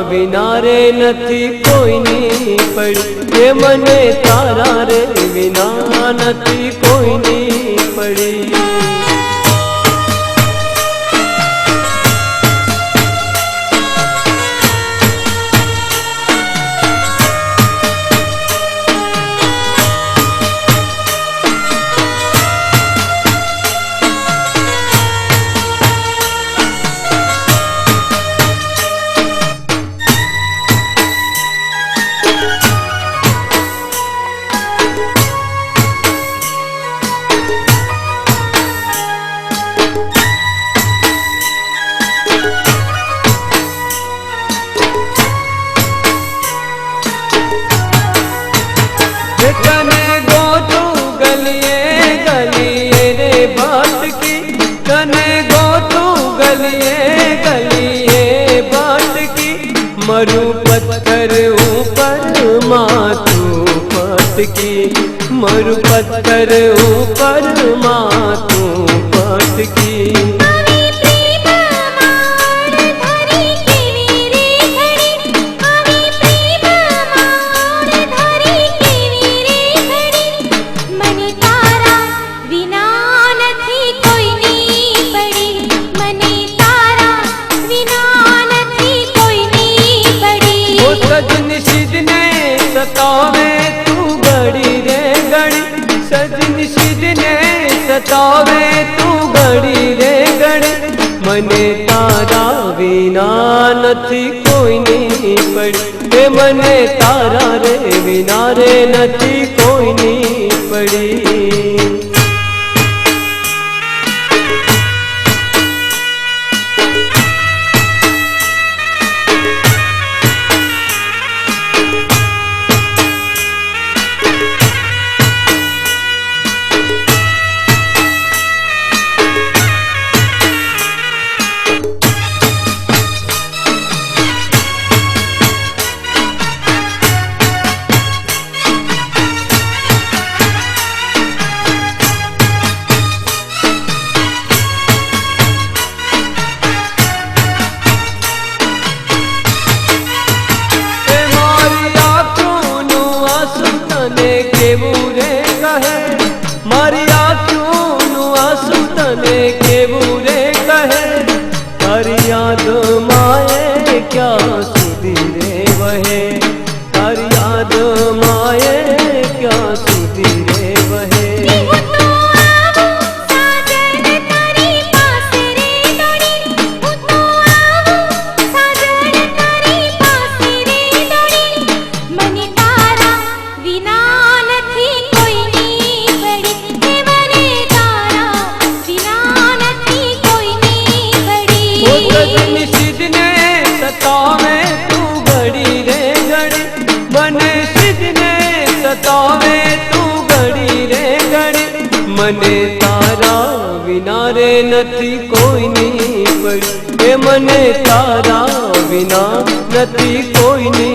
વિના રે નથી કોઈની પડી, એ મને તારા રે વિના નથી કોઈની પડી। तने गोतू गलिए गलिए रे भटकी, तने गोतू गलिए गलिए भटकी, मरु पत्थर ऊपर माथू पटकी, मरु पत्थर ऊपर माथू पटकी। सजनी सिजने सतावे तू घड़ी रे घड़ी, सजनी सिजने सतावे तू घड़ी रे घड़ी, मने तारा विना नथी कोईनी पड़ी, ए मने तारा रे विना रे नथी कोईनी पड़ी। मारी आँखों आंसू तने केवू रे कहे, तारी याद माए क्या सुधी रे वहे, तारी याद माए क्या सुधी रे वहे। सजनी सिजने सतावे तू घड़ी रे घड़ी, मने सिजने सतावे तू घड़ी रे घड़ी, मने तारा विना रे नथी कोईनी पड़ी, ए मने तारा विना नथी कोईनी